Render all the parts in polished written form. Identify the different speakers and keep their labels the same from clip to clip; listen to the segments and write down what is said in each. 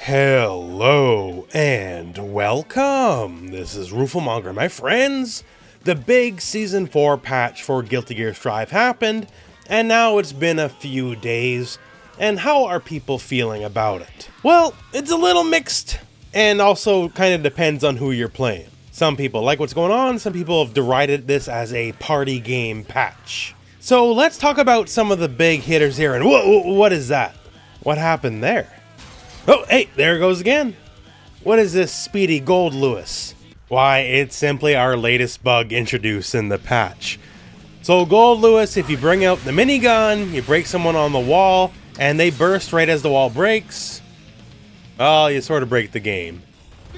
Speaker 1: Hello and welcome. This is Rooflemonger, my friends. The big Season 4 patch for Guilty Gear Strive happened, and now it's been a few days. And how are people feeling about it? Well, it's a little mixed, and also kind of depends on who you're playing. Some people like what's going on, some people have derided this as a party game patch. So let's talk about some of the big hitters here, and what is that? What happened there? Oh, hey, there it goes again. What is this speedy gold, Lewis? Why, it's simply our latest bug introduced in the patch. So gold, Lewis, if you bring out the minigun, you break someone on the wall, and they burst right as the wall breaks, well, you sort of break the game.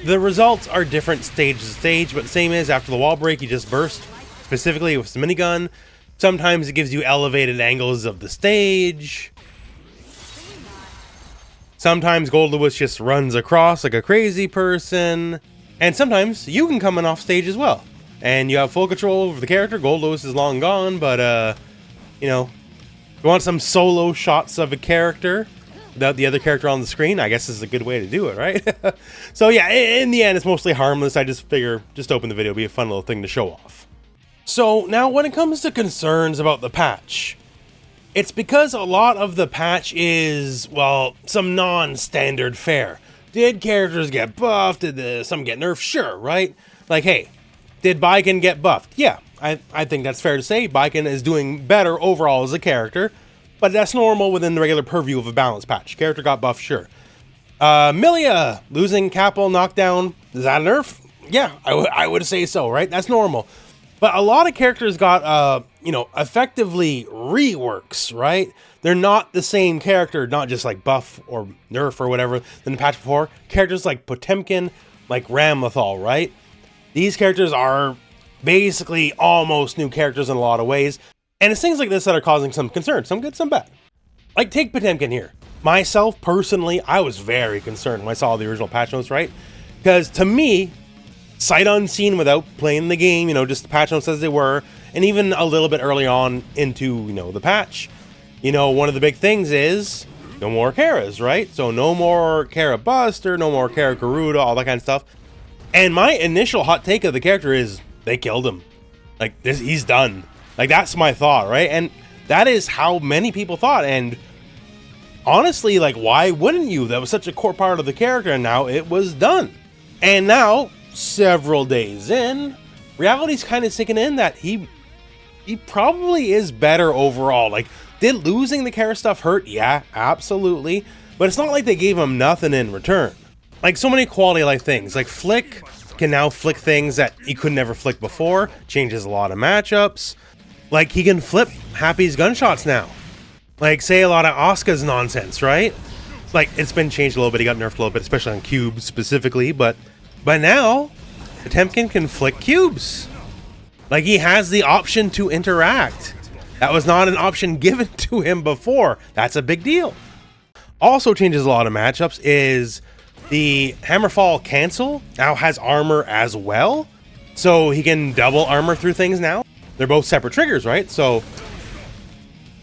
Speaker 1: The results are different stage to stage, but the same is after the wall break, you just burst, specifically with the minigun. Sometimes it gives you elevated angles of the stage. Sometimes Gold Lewis just runs across like a crazy person. And sometimes you can come in off stage as well. And you have full control over the character. Gold Lewis is long gone, but, you know, if you want some solo shots of a character without the other character on the screen, I guess this is a good way to do it, right? So yeah, in the end, it's mostly harmless. I just figure just open the video, be a fun little thing to show off. So now when it comes to concerns about the patch, it's because a lot of the patch is, well, some non-standard fare. Did characters get buffed? Did some get nerfed? Sure, right? Like, hey, did Potemkin get buffed? Yeah, I think that's fair to say. Potemkin is doing better overall as a character, but that's normal within the regular purview of a balance patch. Character got buffed, sure. Milia losing Capel knockdown, is that a nerf? Yeah, I would say so, right? That's normal. But a lot of characters got, effectively reworks, right? They're not the same character, not just like buff or nerf or whatever than the patch before. Characters like Potemkin, like Ramlethal, right? These characters are basically almost new characters in a lot of ways. And it's things like this that are causing some concern, some good, some bad. Like take Potemkin here. Myself, personally, I was very concerned when I saw the original patch notes, right? Because to me, sight unseen without playing the game, just the patch notes as they were, and even a little bit early on into, the patch, one of the big things is no more Karas, right? So no more Kara Buster, no more Kara Garuda, all that kind of stuff. And my initial hot take of the character is they killed him. Like, he's done. Like, that's my thought, right? And that is how many people thought. And honestly, like, why wouldn't you? That was such a core part of the character, and now it was done. And now, several days in, reality's kind of sinking in that he probably is better overall. Like, did losing the Kara stuff hurt? Yeah, absolutely. But it's not like they gave him nothing in return. Like, so many quality of life things. Like, Flick can now flick things that he could never flick before. Changes a lot of matchups. Like, he can flip Happy's gunshots now. Like, say a lot of Asuka's nonsense, right? Like, it's been changed a little bit. He got nerfed a little bit, especially on cubes specifically. But now, Potemkin can flick cubes. Like, he has the option to interact. That was not an option given to him before. That's a big deal. Also changes a lot of matchups is the Hammerfall cancel now has armor as well. So he can double armor through things now. They're both separate triggers, right? So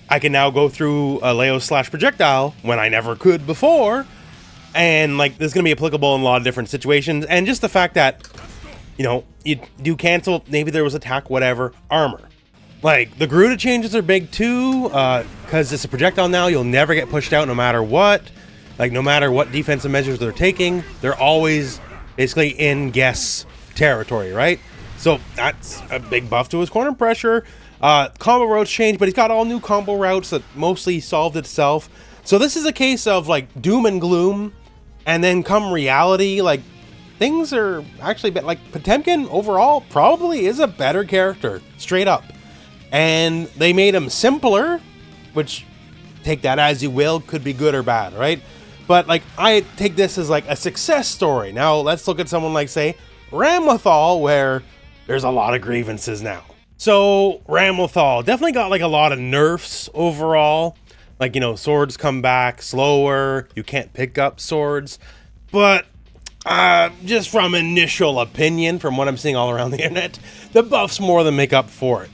Speaker 1: I can now go through a Leo / projectile when I never could before. And like, this is going to be applicable in a lot of different situations. And just the fact that, you do cancel, maybe there was attack, whatever, armor. Like, the Garuda changes are big too, because it's a projectile now, you'll never get pushed out no matter what. Like, no matter what defensive measures they're taking, they're always basically in guess territory, right? So that's a big buff to his corner pressure. Combo routes change, but he's got all new combo routes that mostly solved itself. So this is a case of like doom and gloom, and then come reality, like things are actually like Potemkin overall probably is a better character, straight up. And they made him simpler, which take that as you will, could be good or bad, right? But like, I take this as like a success story. Now let's look at someone like, say, Ramlethal, where there's a lot of grievances now. So Ramlethal definitely got like a lot of nerfs overall. Like, swords come back slower. You can't pick up swords. But just from initial opinion, from what I'm seeing all around the internet, the buffs more than make up for it.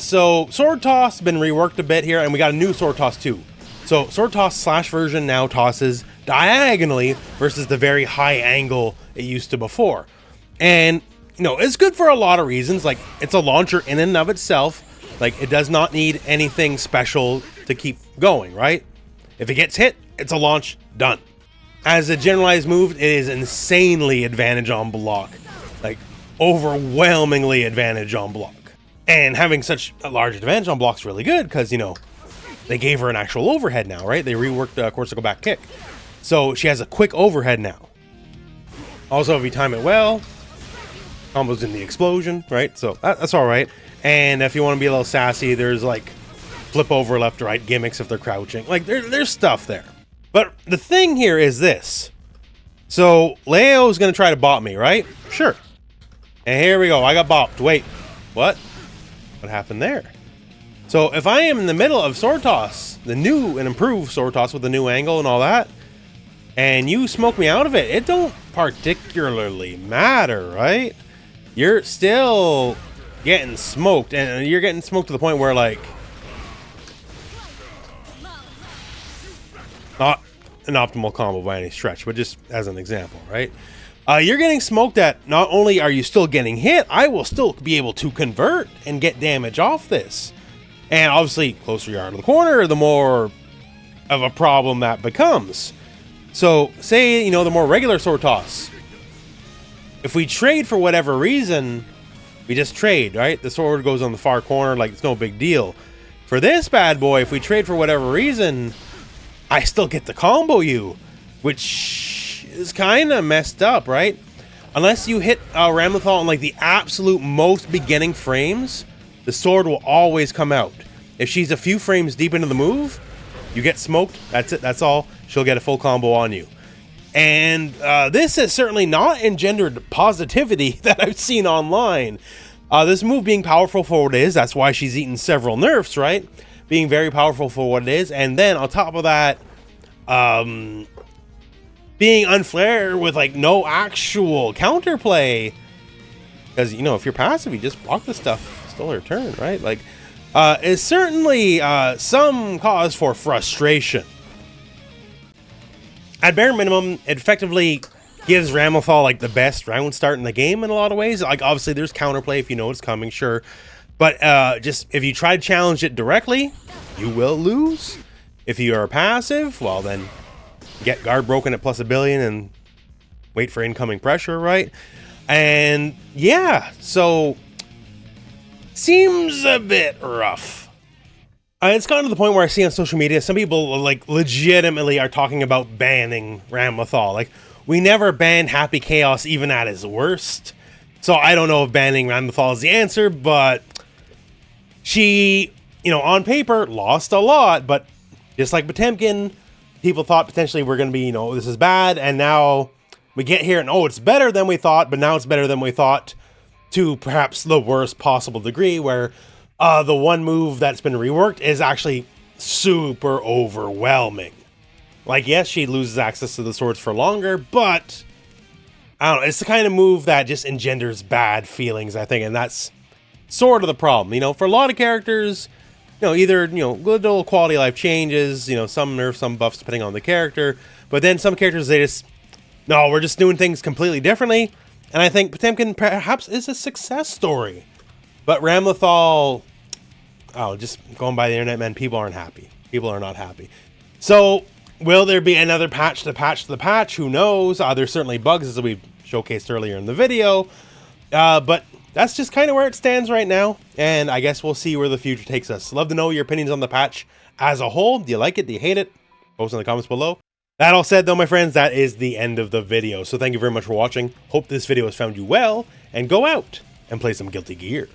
Speaker 1: So sword toss has been reworked a bit here, and we got a new sword toss too. So sword toss / version now tosses diagonally versus the very high angle it used to before. And, you know, it's good for a lot of reasons. Like, it's a launcher in and of itself. Like, it does not need anything special to keep going, right? If it gets hit, it's a launch, done. As a generalized move, it is insanely advantage on block. Like, overwhelmingly advantage on block. And having such a large advantage on block is really good because, you know, they gave her an actual overhead now, right? They reworked the corsical back kick. So she has a quick overhead now. Also, if you time it well, combos in the explosion, right? So that's all right. And if you want to be a little sassy, there's like flip over left to right gimmicks if they're crouching. Like there's stuff there. But the thing here is this. So Leo's going to try to bop me, right? Sure. And here we go. I got bopped. Wait, what? What happened there? So if I am in the middle of sword toss, the new and improved sword toss with the new angle and all that, and you smoke me out of it, it don't particularly matter, right? You're still getting smoked, and you're getting smoked to the point where, like, not an optimal combo by any stretch, but just as an example, right? You're getting smoked at, not only are you still getting hit, I will still be able to convert and get damage off this. And obviously, closer you are to the corner, the more of a problem that becomes. So, say, you know, the more regular sword toss. If we trade for whatever reason, we just trade, right? The sword goes on the far corner, like it's no big deal. For this bad boy, if we trade for whatever reason, I still get to combo you, which is kind of messed up, right? Unless you hit Ramlethal in like the absolute most beginning frames, the sword will always come out. If she's a few frames deep into the move, you get smoked. That's it. That's all. She'll get a full combo on you. And this has certainly not engendered positivity that I've seen online. This move being powerful for what it is, that's why she's eaten several nerfs, right? Being very powerful for what it is. And then on top of that, being unfair with like no actual counterplay. Because, you know, if you're passive, you just block the stuff, still her turn, right? Like, is certainly some cause for frustration. At bare minimum, it effectively gives Ramlethal like the best round start in the game in a lot of ways. Like, obviously, there's counterplay if you know it's coming, sure. But just if you try to challenge it directly, you will lose. If you are passive, well, then get guard broken at plus 1 billion and wait for incoming pressure, right? And yeah, so seems a bit rough. It's gotten to the point where I see on social media, some people like legitimately are talking about banning Ramlethal. Like, we never banned Happy Chaos even at his worst. So I don't know if banning Ramlethal is the answer, but she, you know, on paper lost a lot, but just like Potemkin, people thought potentially we're going to be, you know, this is bad, and now we get here and, oh, it's better than we thought, but now it's better than we thought to perhaps the worst possible degree, where the one move that's been reworked is actually super overwhelming. Like, yes, she loses access to the swords for longer, but I don't know, it's the kind of move that just engenders bad feelings, I think, and that's sort of the problem. You know, for a lot of characters, you know, either, you know, good little quality of life changes, you know, some nerfs, some buffs depending on the character, but then some characters, they just, no, we're just doing things completely differently. And I think Potemkin perhaps is a success story. But Ramlethal, oh, just going by the internet, man, people aren't happy. People are not happy. So, will there be another patch to patch the patch? Who knows? There's certainly bugs, as we've showcased earlier in the video. But that's just kind of where it stands right now. And I guess we'll see where the future takes us. Love to know your opinions on the patch as a whole. Do you like it? Do you hate it? Post in the comments below. That all said, though, my friends, that is the end of the video. So thank you very much for watching. Hope this video has found you well. And go out and play some Guilty Gear.